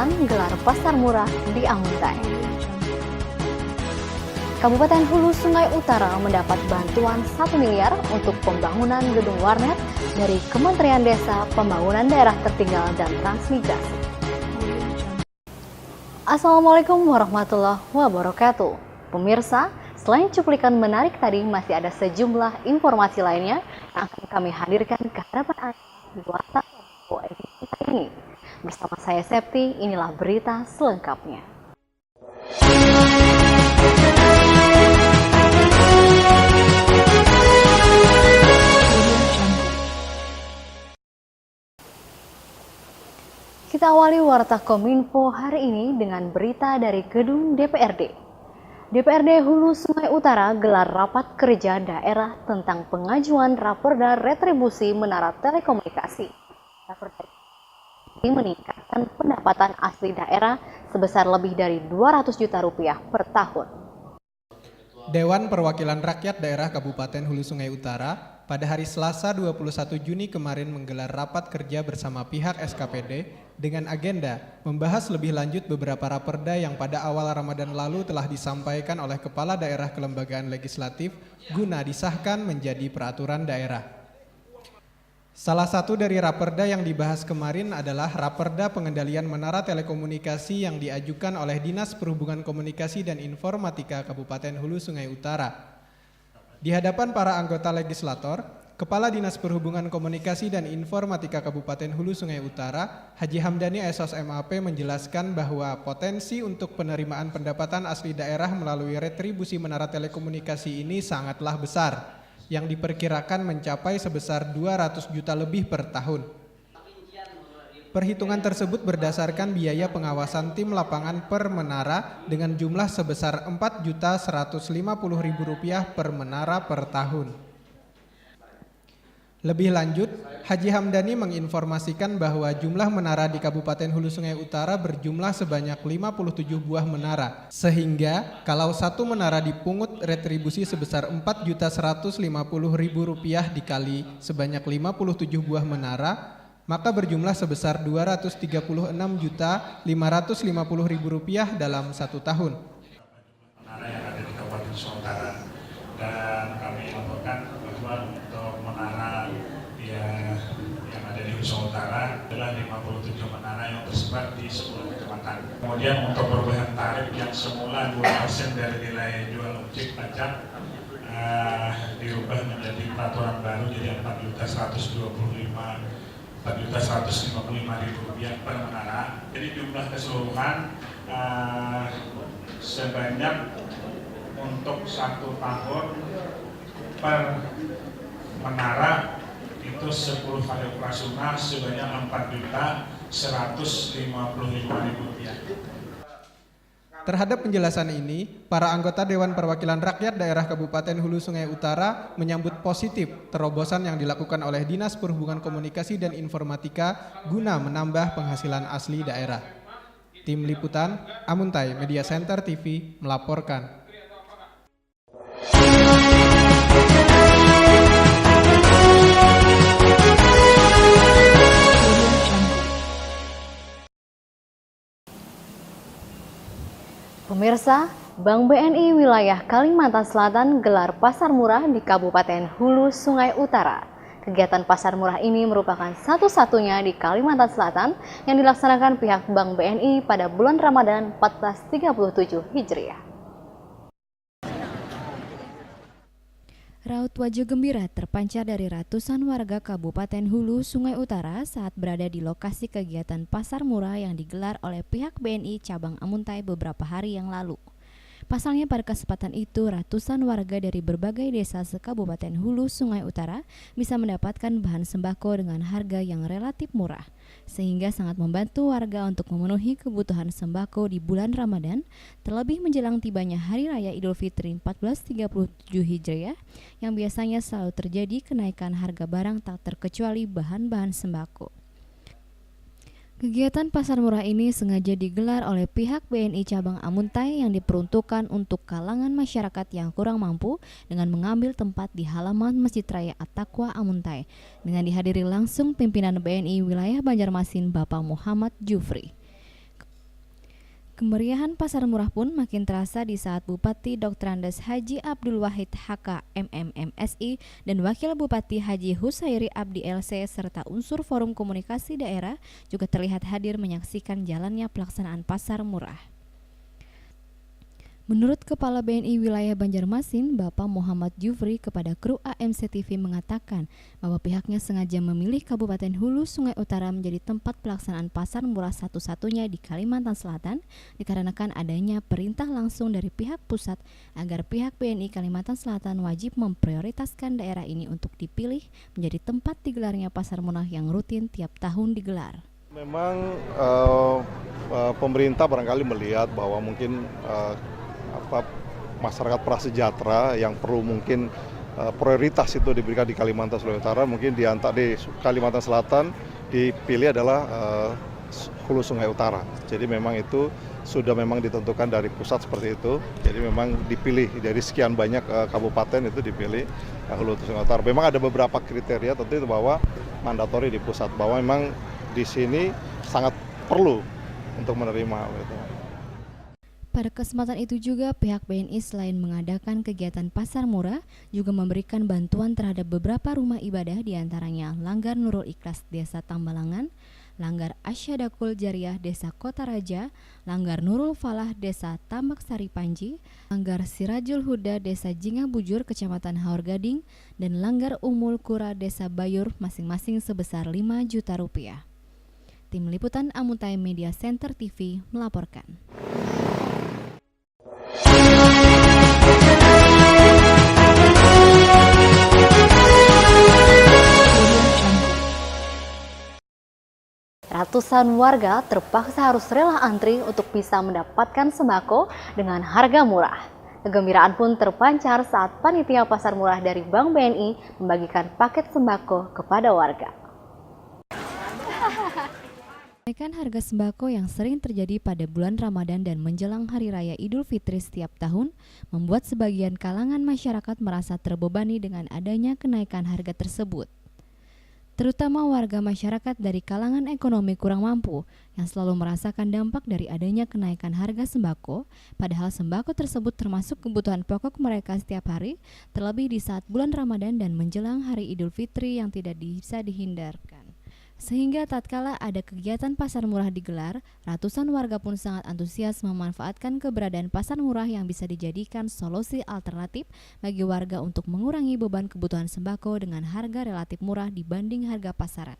Selatan gelar pasar murah di Amuntai. Kabupaten Hulu Sungai Utara mendapat bantuan 1 miliar untuk pembangunan gedung warnet dari Kementerian Desa, Pembangunan Daerah Tertinggal dan Transmigrasi. Assalamualaikum warahmatullahi wabarakatuh. Pemirsa, selain cuplikan menarik tadi, masih ada sejumlah informasi lainnya yang akan kami hadirkan ke hadapan Anda di Warta ini. Bersama saya Septi, inilah berita selengkapnya. Kita awali Warta Kominfo hari ini dengan berita dari gedung DPRD. DPRD Hulu Sungai Utara gelar rapat kerja daerah tentang pengajuan raperda retribusi menara telekomunikasi. Raperda ini meningkatkan pendapatan asli daerah sebesar lebih dari 200 juta rupiah per tahun. Dewan Perwakilan Rakyat Daerah Kabupaten Hulu Sungai Utara pada hari Selasa 21 Juni kemarin menggelar rapat kerja bersama pihak SKPD dengan agenda membahas lebih lanjut beberapa raperda yang pada awal Ramadan lalu telah disampaikan oleh Kepala Daerah Kelembagaan Legislatif guna disahkan menjadi peraturan daerah. Salah satu dari raperda yang dibahas kemarin adalah raperda pengendalian menara telekomunikasi yang diajukan oleh Dinas Perhubungan Komunikasi dan Informatika Kabupaten Hulu Sungai Utara. Di hadapan para anggota legislator, Kepala Dinas Perhubungan Komunikasi dan Informatika Kabupaten Hulu Sungai Utara, Haji Hamdani Esos MAP menjelaskan bahwa potensi untuk penerimaan pendapatan asli daerah melalui retribusi menara telekomunikasi ini sangatlah besar, yang diperkirakan mencapai sebesar 200 juta lebih per tahun. Perhitungan tersebut berdasarkan biaya pengawasan tim lapangan per menara dengan jumlah sebesar Rp4.150.000 per menara per tahun. Lebih lanjut, Haji Hamdani menginformasikan bahwa jumlah menara di Kabupaten Hulu Sungai Utara berjumlah sebanyak 57 buah menara. Sehingga kalau satu menara dipungut retribusi sebesar Rp4.150.000 dikali sebanyak 57 buah menara, maka berjumlah sebesar Rp236.550.000 dalam 1 tahun. Menara yang ada di Kabupaten Hulu Utara, dan kami laporkan bahwa untuk menara yang ada di Hulu Utara adalah 57 menara yang tersebar di 10 kecamatan. Kemudian untuk perubahan tarif yang semula 2% dari nilai jual objek pajak dirubah menjadi peraturan baru jadi Rp4.155.000 per menara. Jadi jumlah keseluruhan sebanyak untuk 1 tahun per menara itu 10 kali operasional sebanyak Rp4.155.000. Terhadap penjelasan ini, para anggota Dewan Perwakilan Rakyat Daerah Kabupaten Hulu Sungai Utara menyambut positif terobosan yang dilakukan oleh Dinas Perhubungan Komunikasi dan Informatika guna menambah penghasilan asli daerah. Tim Liputan, Amuntai Media Center TV melaporkan. Pemirsa, Bank BNI wilayah Kalimantan Selatan gelar pasar murah di Kabupaten Hulu Sungai Utara. Kegiatan pasar murah ini merupakan satu-satunya di Kalimantan Selatan yang dilaksanakan pihak Bank BNI pada bulan Ramadan 1437 Hijriah. Raut wajah gembira terpancar dari ratusan warga Kabupaten Hulu Sungai Utara saat berada di lokasi kegiatan pasar murah yang digelar oleh pihak BNI cabang Amuntai beberapa hari yang lalu. Pasalnya pada kesempatan itu ratusan warga dari berbagai desa se-Kabupaten Hulu Sungai Utara bisa mendapatkan bahan sembako dengan harga yang relatif murah, sehingga sangat membantu warga untuk memenuhi kebutuhan sembako di bulan Ramadan, terlebih menjelang tibanya Hari Raya Idul Fitri 1437 Hijriah yang biasanya selalu terjadi kenaikan harga barang tak terkecuali bahan-bahan sembako. Kegiatan pasar murah ini sengaja digelar oleh pihak BNI cabang Amuntai yang diperuntukkan untuk kalangan masyarakat yang kurang mampu dengan mengambil tempat di halaman Masjid Raya At-Taqwa Amuntai dengan dihadiri langsung pimpinan BNI wilayah Banjarmasin Bapak Muhammad Jufri. Kemeriahan Pasar Murah pun makin terasa di saat Bupati Dr. Andes Haji Abdul Wahid HK MMMSI dan Wakil Bupati Haji Husairi Abdi LC serta unsur Forum Komunikasi Daerah juga terlihat hadir menyaksikan jalannya pelaksanaan Pasar Murah. Menurut Kepala BNI Wilayah Banjarmasin, Bapak Muhammad Jufri kepada kru AMC TV mengatakan bahwa pihaknya sengaja memilih Kabupaten Hulu Sungai Utara menjadi tempat pelaksanaan pasar murah satu-satunya di Kalimantan Selatan dikarenakan adanya perintah langsung dari pihak pusat agar pihak BNI Kalimantan Selatan wajib memprioritaskan daerah ini untuk dipilih menjadi tempat digelarnya pasar murah yang rutin tiap tahun digelar. Memang pemerintah barangkali melihat bahwa mungkin masyarakat prasejahtera yang perlu mungkin prioritas itu diberikan di Kalimantan Sulawesi Utara, mungkin di Kalimantan Selatan dipilih adalah Hulu Sungai Utara. Jadi memang itu sudah memang ditentukan dari pusat seperti itu. Jadi memang dipilih dari sekian banyak kabupaten itu dipilih Hulu Sungai Utara. Memang ada beberapa kriteria tentu itu bahwa mandatori di pusat, bahwa memang di sini sangat perlu untuk menerima gitu. Pada kesempatan itu juga pihak BNI selain mengadakan kegiatan pasar murah juga memberikan bantuan terhadap beberapa rumah ibadah diantaranya Langgar Nurul Ikhlas Desa Tambalangan, Langgar Asyadakul Jariah Desa Kota Raja, Langgar Nurul Falah Desa Tambak Sari Panji, Langgar Sirajul Huda Desa Jingah Bujur Kecamatan Haur Gading, dan Langgar Umul Kura Desa Bayur masing-masing sebesar 5 juta rupiah. Tim Liputan Amuntai Media Center TV melaporkan. Ratusan warga terpaksa harus rela antri untuk bisa mendapatkan sembako dengan harga murah. Kegembiraan pun terpancar saat panitia pasar murah dari Bank BNI membagikan paket sembako kepada warga. Kenaikan harga sembako yang sering terjadi pada bulan Ramadan dan menjelang Hari Raya Idul Fitri setiap tahun membuat sebagian kalangan masyarakat merasa terbebani dengan adanya kenaikan harga tersebut. Terutama warga masyarakat dari kalangan ekonomi kurang mampu yang selalu merasakan dampak dari adanya kenaikan harga sembako, padahal sembako tersebut termasuk kebutuhan pokok mereka setiap hari, terlebih di saat bulan Ramadan dan menjelang Hari Idul Fitri yang tidak bisa dihindarkan. Sehingga tatkala ada kegiatan pasar murah digelar, ratusan warga pun sangat antusias memanfaatkan keberadaan pasar murah yang bisa dijadikan solusi alternatif bagi warga untuk mengurangi beban kebutuhan sembako dengan harga relatif murah dibanding harga pasaran.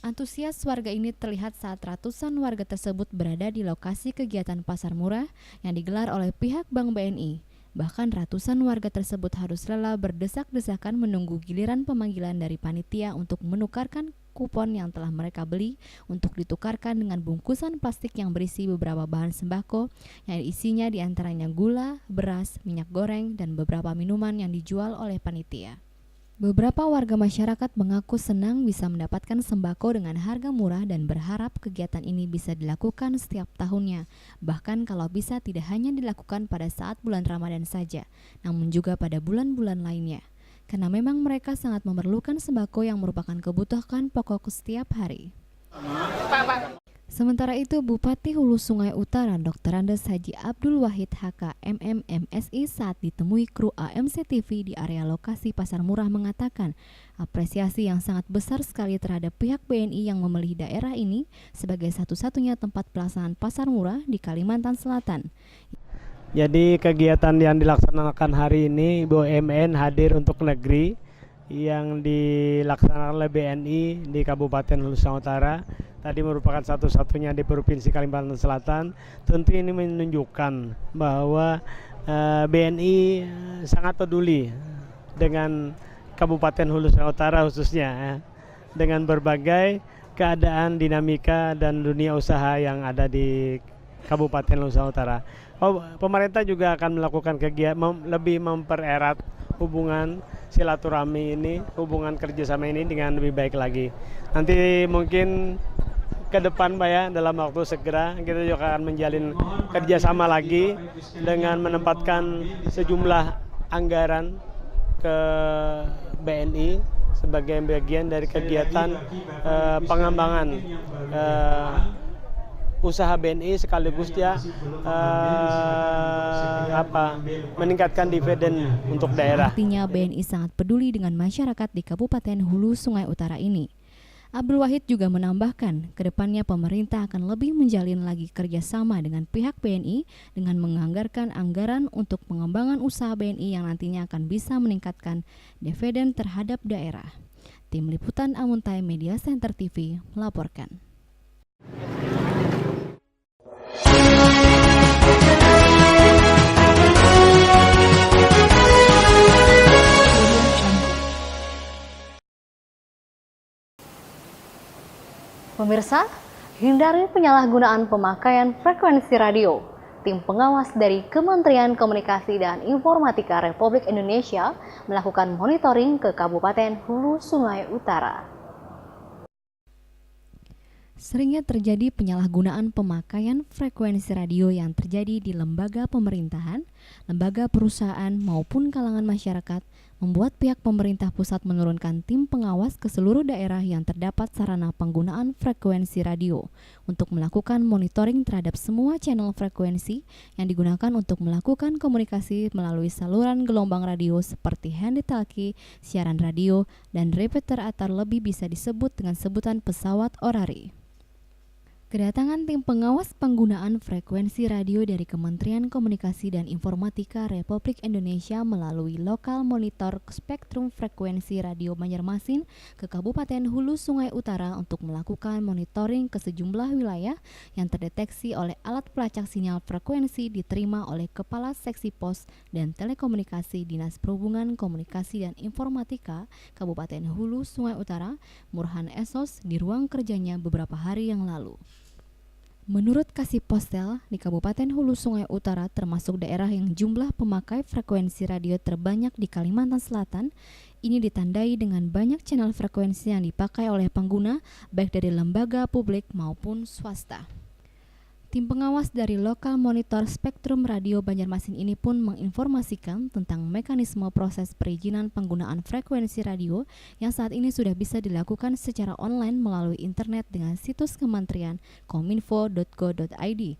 Antusias warga ini terlihat saat ratusan warga tersebut berada di lokasi kegiatan pasar murah yang digelar oleh pihak Bank BNI. Bahkan ratusan warga tersebut harus rela berdesak-desakan menunggu giliran pemanggilan dari panitia untuk menukarkan kupon yang telah mereka beli untuk ditukarkan dengan bungkusan plastik yang berisi beberapa bahan sembako yang isinya diantaranya gula, beras, minyak goreng, dan beberapa minuman yang dijual oleh panitia. Beberapa warga masyarakat mengaku senang bisa mendapatkan sembako dengan harga murah dan berharap kegiatan ini bisa dilakukan setiap tahunnya. Bahkan kalau bisa tidak hanya dilakukan pada saat bulan Ramadan saja, namun juga pada bulan-bulan lainnya. Karena memang mereka sangat memerlukan sembako yang merupakan kebutuhan pokok setiap hari. Sementara itu, Bupati Hulu Sungai Utara Dr. Andes Haji Abdul Wahid HK MMMSI saat ditemui kru AMC TV di area lokasi pasar murah mengatakan apresiasi yang sangat besar sekali terhadap pihak BNI yang memilih daerah ini sebagai satu-satunya tempat pelaksanaan pasar murah di Kalimantan Selatan. Jadi kegiatan yang dilaksanakan hari ini BUMN hadir untuk negeri yang dilaksanakan oleh BNI di Kabupaten Hulu Sungai Utara tadi merupakan satu-satunya di Provinsi Kalimantan Selatan. Tentu ini menunjukkan bahwa BNI sangat peduli dengan Kabupaten Hulu Sungai Utara khususnya dengan berbagai keadaan dinamika dan dunia usaha yang ada di Kabupaten Hulu Sungai Utara. Pemerintah juga akan melakukan kegiatan lebih mempererat hubungan silaturahmi ini, hubungan kerjasama ini dengan lebih baik lagi. Nanti mungkin ke depan Pak ya, dalam waktu segera kita juga akan menjalin kerjasama lagi dengan menempatkan sejumlah anggaran ke BNI sebagai bagian dari kegiatan pengembangan usaha BNI sekaligus dia meningkatkan dividen untuk daerah. Artinya BNI sangat peduli dengan masyarakat di Kabupaten Hulu Sungai Utara ini. Abdul Wahid juga menambahkan, kedepannya pemerintah akan lebih menjalin lagi kerjasama dengan pihak BNI dengan menganggarkan anggaran untuk pengembangan usaha BNI yang nantinya akan bisa meningkatkan dividen terhadap daerah. Tim Liputan Amuntai Media Center TV melaporkan. Pemirsa, hindari penyalahgunaan pemakaian frekuensi radio. Tim pengawas dari Kementerian Komunikasi dan Informatika Republik Indonesia melakukan monitoring ke Kabupaten Hulu Sungai Utara. Seringnya terjadi penyalahgunaan pemakaian frekuensi radio yang terjadi di lembaga pemerintahan, lembaga perusahaan maupun kalangan masyarakat, membuat pihak pemerintah pusat menurunkan tim pengawas ke seluruh daerah yang terdapat sarana penggunaan frekuensi radio untuk melakukan monitoring terhadap semua channel frekuensi yang digunakan untuk melakukan komunikasi melalui saluran gelombang radio seperti handy-talkie, siaran radio, dan repeater atau lebih bisa disebut dengan sebutan pesawat orari. Kedatangan tim pengawas penggunaan frekuensi radio dari Kementerian Komunikasi dan Informatika Republik Indonesia melalui lokal monitor spektrum frekuensi radio Banjarmasin ke Kabupaten Hulu Sungai Utara untuk melakukan monitoring ke sejumlah wilayah yang terdeteksi oleh alat pelacak sinyal frekuensi diterima oleh Kepala Seksi Pos dan Telekomunikasi Dinas Perhubungan Komunikasi dan Informatika Kabupaten Hulu Sungai Utara, Murhan Esos, di ruang kerjanya beberapa hari yang lalu. Menurut Kasih Postel, di Kabupaten Hulu Sungai Utara termasuk daerah yang jumlah pemakai frekuensi radio terbanyak di Kalimantan Selatan. Ini ditandai dengan banyak channel frekuensi yang dipakai oleh pengguna, baik dari lembaga publik maupun swasta. Tim pengawas dari lokal monitor spektrum radio Banjarmasin ini pun menginformasikan tentang mekanisme proses perizinan penggunaan frekuensi radio yang saat ini sudah bisa dilakukan secara online melalui internet dengan situs Kementerian kominfo.go.id.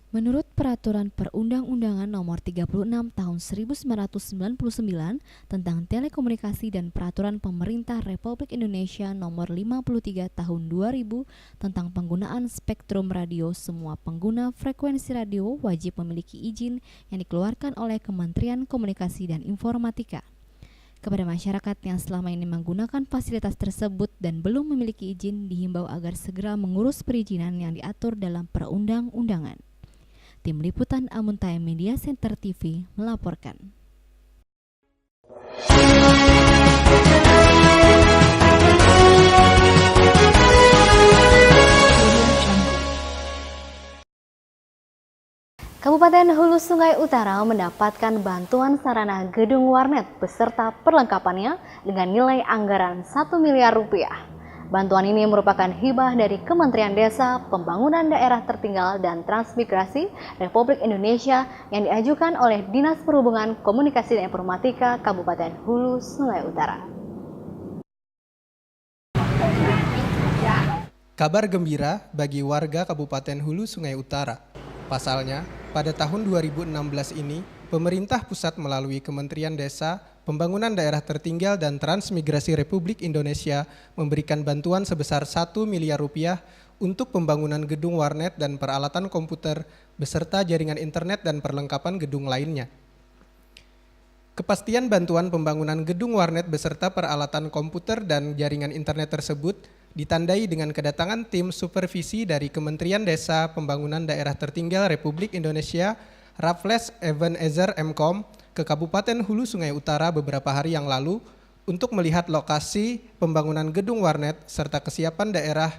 Menurut Peraturan Perundang-undangan Nomor 36 Tahun 1999 tentang Telekomunikasi dan Peraturan Pemerintah Republik Indonesia Nomor 53 Tahun 2000 tentang penggunaan spektrum radio, semua pengguna frekuensi radio wajib memiliki izin yang dikeluarkan oleh Kementerian Komunikasi dan Informatika. Kepada masyarakat yang selama ini menggunakan fasilitas tersebut dan belum memiliki izin, dihimbau agar segera mengurus perizinan yang diatur dalam perundang-undangan. Tim Liputan Amuntai Media Center TV melaporkan. Kabupaten Hulu Sungai Utara mendapatkan bantuan sarana gedung warnet beserta perlengkapannya dengan nilai anggaran 1 miliar rupiah. Bantuan ini merupakan hibah dari Kementerian Desa, Pembangunan Daerah Tertinggal dan Transmigrasi Republik Indonesia yang diajukan oleh Dinas Perhubungan Komunikasi dan Informatika Kabupaten Hulu Sungai Utara. Kabar gembira bagi warga Kabupaten Hulu Sungai Utara. Pasalnya, pada tahun 2016 ini, pemerintah pusat melalui Kementerian Desa, Pembangunan Daerah Tertinggal dan Transmigrasi Republik Indonesia memberikan bantuan sebesar 1 miliar rupiah untuk pembangunan gedung warnet dan peralatan komputer beserta jaringan internet dan perlengkapan gedung lainnya. Kepastian bantuan pembangunan gedung warnet beserta peralatan komputer dan jaringan internet tersebut ditandai dengan kedatangan tim supervisi dari Kementerian Desa, Pembangunan Daerah Tertinggal Republik Indonesia, Raffles Ebenezer Mkom, ke Kabupaten Hulu Sungai Utara beberapa hari yang lalu untuk melihat lokasi pembangunan gedung warnet serta kesiapan daerah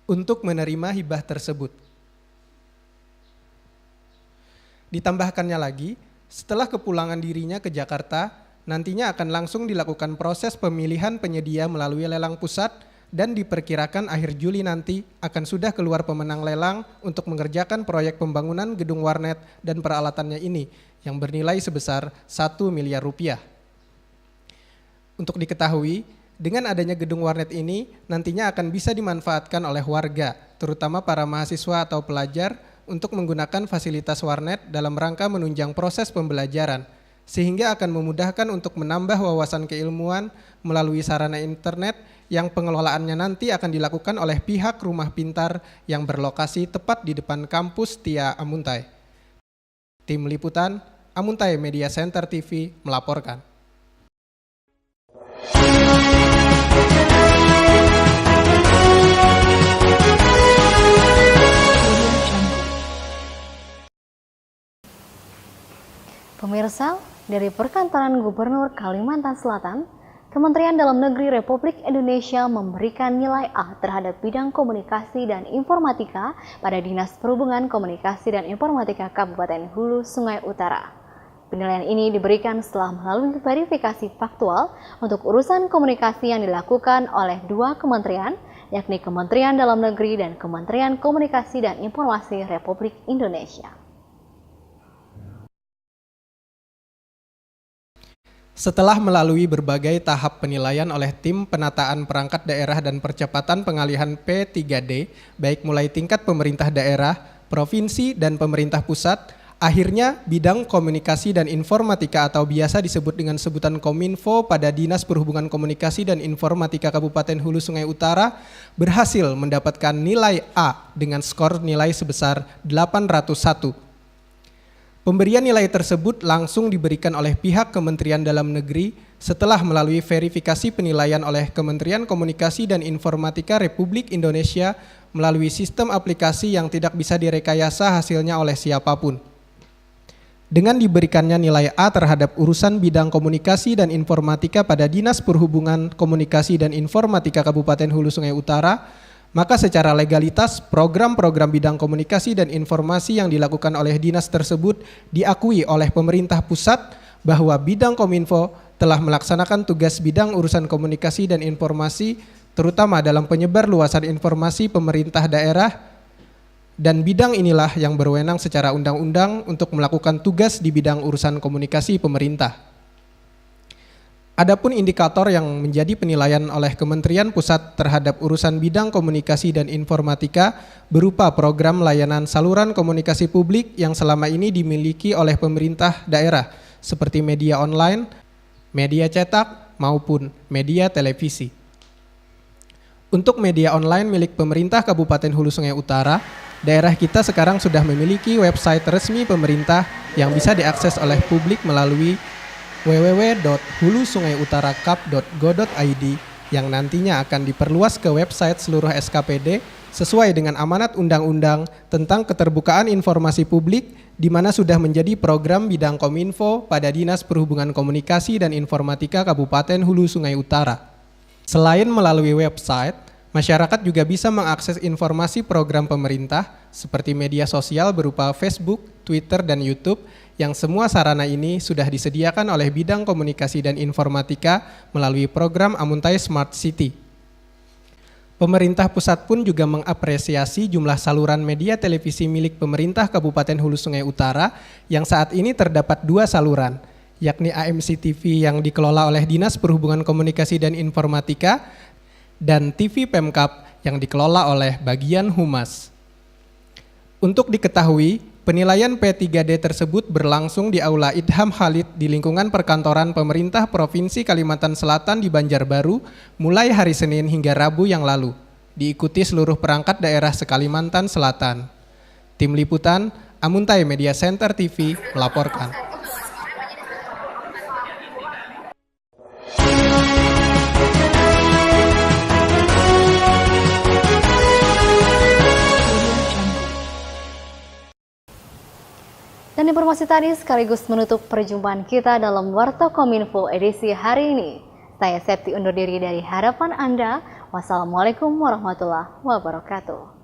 untuk menerima hibah tersebut. Ditambahkannya lagi, setelah kepulangan dirinya ke Jakarta, nantinya akan langsung dilakukan proses pemilihan penyedia melalui lelang pusat dan diperkirakan akhir Juli nanti akan sudah keluar pemenang lelang untuk mengerjakan proyek pembangunan gedung warnet dan peralatannya ini yang bernilai sebesar 1 miliar rupiah. Untuk diketahui, Dengan adanya gedung warnet ini, nantinya akan bisa dimanfaatkan oleh warga, terutama para mahasiswa atau pelajar, untuk menggunakan fasilitas warnet dalam rangka menunjang proses pembelajaran, sehingga akan memudahkan untuk menambah wawasan keilmuan melalui sarana internet yang pengelolaannya nanti akan dilakukan oleh pihak rumah pintar yang berlokasi tepat di depan kampus TIA Amuntai. Tim Liputan, Amuntai Media Center TV melaporkan. Pemirsa, dari perkantoran Gubernur Kalimantan Selatan, Kementerian Dalam Negeri Republik Indonesia memberikan nilai A terhadap bidang komunikasi dan informatika pada Dinas Perhubungan Komunikasi dan Informatika Kabupaten Hulu Sungai Utara. Penilaian ini diberikan setelah melalui verifikasi faktual untuk urusan komunikasi yang dilakukan oleh dua kementerian, yakni Kementerian Dalam Negeri dan Kementerian Komunikasi dan Informasi Republik Indonesia. Setelah melalui berbagai tahap penilaian oleh tim penataan perangkat daerah dan percepatan pengalihan P3D, baik mulai tingkat pemerintah daerah, provinsi, dan pemerintah pusat, akhirnya bidang komunikasi dan informatika atau biasa disebut dengan sebutan Kominfo pada Dinas Perhubungan Komunikasi dan Informatika Kabupaten Hulu Sungai Utara berhasil mendapatkan nilai A dengan skor nilai sebesar 801. Pemberian nilai tersebut langsung diberikan oleh pihak Kementerian Dalam Negeri setelah melalui verifikasi penilaian oleh Kementerian Komunikasi dan Informatika Republik Indonesia melalui sistem aplikasi yang tidak bisa direkayasa hasilnya oleh siapapun. Dengan diberikannya nilai A terhadap urusan bidang komunikasi dan informatika pada Dinas Perhubungan Komunikasi dan Informatika Kabupaten Hulu Sungai Utara, maka secara legalitas program-program bidang komunikasi dan informasi yang dilakukan oleh dinas tersebut diakui oleh pemerintah pusat bahwa bidang Kominfo telah melaksanakan tugas bidang urusan komunikasi dan informasi terutama dalam penyebar luasan informasi pemerintah daerah, dan bidang inilah yang berwenang secara undang-undang untuk melakukan tugas di bidang urusan komunikasi pemerintah. Adapun indikator yang menjadi penilaian oleh Kementerian Pusat terhadap urusan bidang komunikasi dan informatika berupa program layanan saluran komunikasi publik yang selama ini dimiliki oleh pemerintah daerah seperti media online, media cetak, maupun media televisi. Untuk media online milik pemerintah Kabupaten Hulu Sungai Utara, daerah kita sekarang sudah memiliki website resmi pemerintah yang bisa diakses oleh publik melalui www.hulusungaiutarakap.go.id yang nantinya akan diperluas ke website seluruh SKPD sesuai dengan amanat undang-undang tentang keterbukaan informasi publik di mana sudah menjadi program bidang Kominfo pada Dinas Perhubungan Komunikasi dan Informatika Kabupaten Hulu Sungai Utara. Selain melalui website, masyarakat juga bisa mengakses informasi program pemerintah seperti media sosial berupa Facebook, Twitter, dan YouTube yang semua sarana ini sudah disediakan oleh bidang komunikasi dan informatika melalui program Amuntai Smart City. Pemerintah pusat pun juga mengapresiasi jumlah saluran media televisi milik pemerintah Kabupaten Hulu Sungai Utara yang saat ini terdapat 2 saluran, yakni AMC TV yang dikelola oleh Dinas Perhubungan Komunikasi dan Informatika dan TV Pemkab yang dikelola oleh bagian Humas. Untuk diketahui, penilaian P3D tersebut berlangsung di Aula Idham Khalid di lingkungan perkantoran pemerintah Provinsi Kalimantan Selatan di Banjarbaru mulai hari Senin hingga Rabu yang lalu, diikuti seluruh perangkat daerah se-Kalimantan Selatan. Tim Liputan, Amuntai Media Center TV melaporkan. Dan informasi tadi sekaligus menutup perjumpaan kita dalam Warta Kominfo edisi hari ini. Saya Septi undur diri dari hadapan Anda. Wassalamualaikum warahmatullahi wabarakatuh.